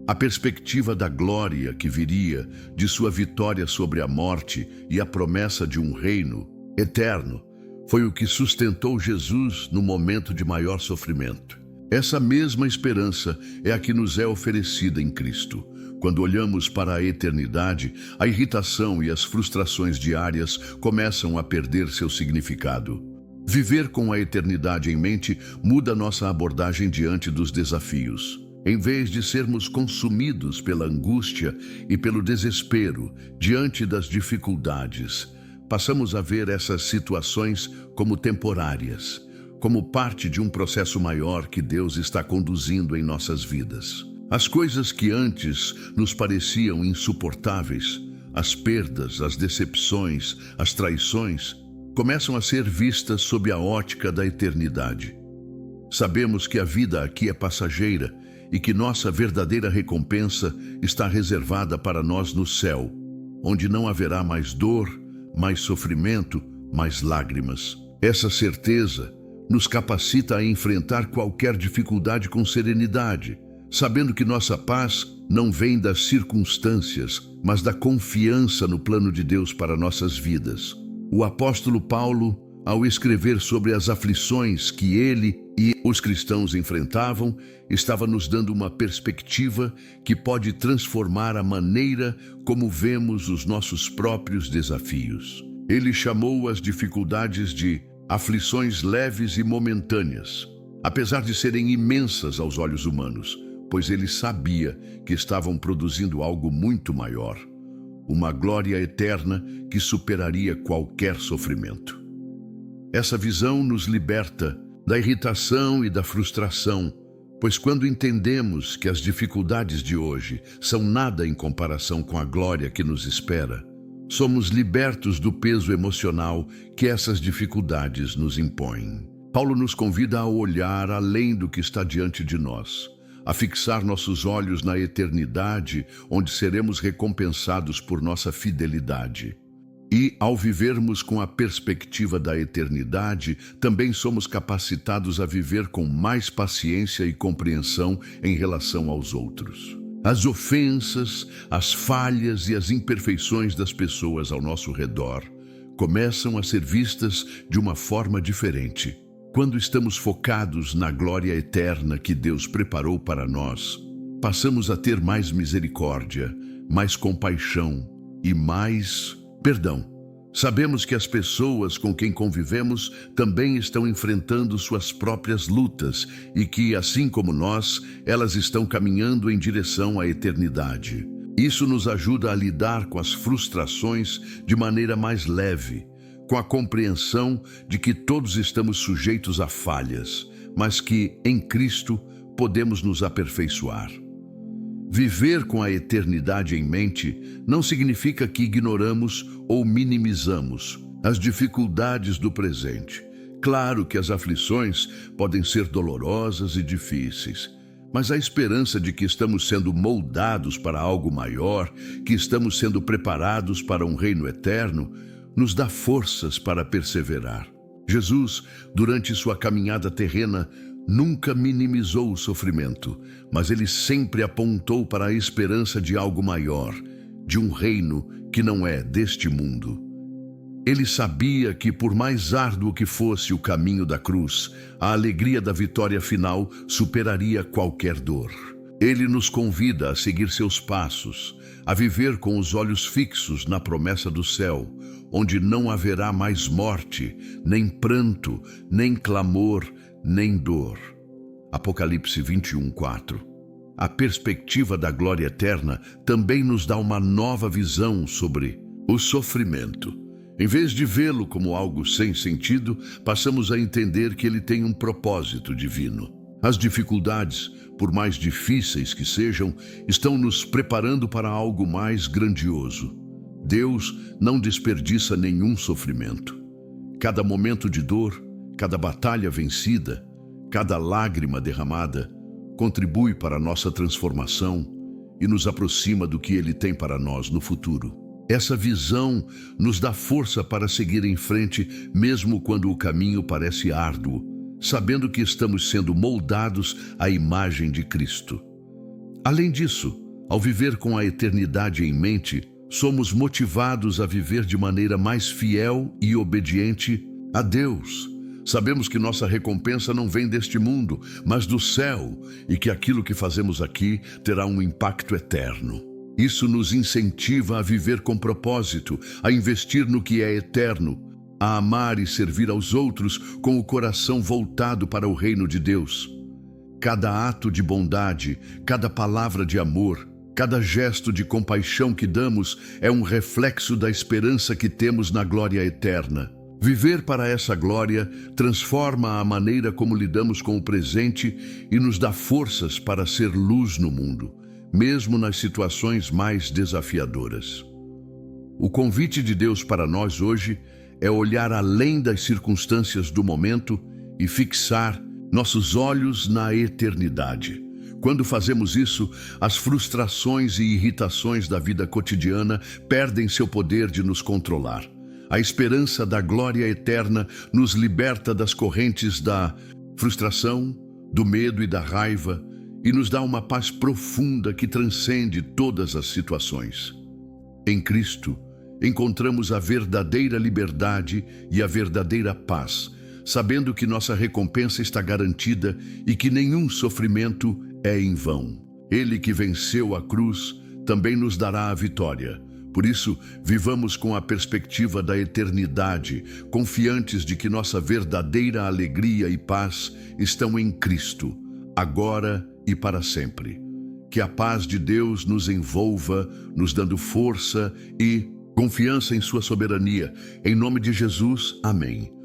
A perspectiva da glória que viria de sua vitória sobre a morte e a promessa de um reino eterno foi o que sustentou Jesus no momento de maior sofrimento. Essa mesma esperança é a que nos é oferecida em Cristo. Quando olhamos para a eternidade, a irritação e as frustrações diárias começam a perder seu significado. Viver com a eternidade em mente muda nossa abordagem diante dos desafios. Em vez de sermos consumidos pela angústia e pelo desespero diante das dificuldades, passamos a ver essas situações como temporárias, como parte de um processo maior que Deus está conduzindo em nossas vidas. As coisas que antes nos pareciam insuportáveis, as perdas, as decepções, as traições, começam a ser vistas sob a ótica da eternidade. Sabemos que a vida aqui é passageira e que nossa verdadeira recompensa está reservada para nós no céu, onde não haverá mais dor, mais sofrimento, mais lágrimas. Essa certeza nos capacita a enfrentar qualquer dificuldade com serenidade, sabendo que nossa paz não vem das circunstâncias, mas da confiança no plano de Deus para nossas vidas. O apóstolo Paulo, ao escrever sobre as aflições que ele e os cristãos enfrentavam, estava nos dando uma perspectiva que pode transformar a maneira como vemos os nossos próprios desafios. Ele chamou as dificuldades de aflições leves e momentâneas, apesar de serem imensas aos olhos humanos, pois ele sabia que estavam produzindo algo muito maior, uma glória eterna que superaria qualquer sofrimento. Essa visão nos liberta da irritação e da frustração, pois quando entendemos que as dificuldades de hoje são nada em comparação com a glória que nos espera, somos libertos do peso emocional que essas dificuldades nos impõem. Paulo nos convida a olhar além do que está diante de nós, a fixar nossos olhos na eternidade, onde seremos recompensados por nossa fidelidade. E, ao vivermos com a perspectiva da eternidade, também somos capacitados a viver com mais paciência e compreensão em relação aos outros. As ofensas, as falhas e as imperfeições das pessoas ao nosso redor começam a ser vistas de uma forma diferente. Quando estamos focados na glória eterna que Deus preparou para nós, passamos a ter mais misericórdia, mais compaixão e mais perdão. Sabemos que as pessoas com quem convivemos também estão enfrentando suas próprias lutas e que, assim como nós, elas estão caminhando em direção à eternidade. Isso nos ajuda a lidar com as frustrações de maneira mais leve, com a compreensão de que todos estamos sujeitos a falhas, mas que, em Cristo, podemos nos aperfeiçoar. Viver com a eternidade em mente não significa que ignoramos ou minimizamos as dificuldades do presente. Claro que as aflições podem ser dolorosas e difíceis, mas a esperança de que estamos sendo moldados para algo maior, que estamos sendo preparados para um reino eterno, nos dá forças para perseverar. Jesus, durante sua caminhada terrena, nunca minimizou o sofrimento, mas ele sempre apontou para a esperança de algo maior, de um reino que não é deste mundo. Ele sabia que, por mais árduo que fosse o caminho da cruz, a alegria da vitória final superaria qualquer dor. Ele nos convida a seguir seus passos, a viver com os olhos fixos na promessa do céu, onde não haverá mais morte, nem pranto, nem clamor, nem dor. Apocalipse 21:4. A perspectiva da glória eterna também nos dá uma nova visão sobre o sofrimento. Em vez de vê-lo como algo sem sentido, passamos a entender que ele tem um propósito divino. As dificuldades, por mais difíceis que sejam, estão nos preparando para algo mais grandioso. Deus não desperdiça nenhum sofrimento. Cada momento de dor, cada batalha vencida, cada lágrima derramada, contribui para a nossa transformação e nos aproxima do que Ele tem para nós no futuro. Essa visão nos dá força para seguir em frente, mesmo quando o caminho parece árduo, sabendo que estamos sendo moldados à imagem de Cristo. Além disso, ao viver com a eternidade em mente, somos motivados a viver de maneira mais fiel e obediente a Deus. Sabemos que nossa recompensa não vem deste mundo, mas do céu, e que aquilo que fazemos aqui terá um impacto eterno. Isso nos incentiva a viver com propósito, a investir no que é eterno, a amar e servir aos outros com o coração voltado para o reino de Deus. Cada ato de bondade, cada palavra de amor, cada gesto de compaixão que damos é um reflexo da esperança que temos na glória eterna. Viver para essa glória transforma a maneira como lidamos com o presente e nos dá forças para ser luz no mundo, mesmo nas situações mais desafiadoras. O convite de Deus para nós hoje é olhar além das circunstâncias do momento e fixar nossos olhos na eternidade. Quando fazemos isso, as frustrações e irritações da vida cotidiana perdem seu poder de nos controlar. A esperança da glória eterna nos liberta das correntes da frustração, do medo e da raiva e nos dá uma paz profunda que transcende todas as situações. Em Cristo, encontramos a verdadeira liberdade e a verdadeira paz, sabendo que nossa recompensa está garantida e que nenhum sofrimento é em vão. Ele que venceu a cruz também nos dará a vitória. Por isso, vivamos com a perspectiva da eternidade, confiantes de que nossa verdadeira alegria e paz estão em Cristo, agora e para sempre. Que a paz de Deus nos envolva, nos dando força e confiança em sua soberania. Em nome de Jesus, amém.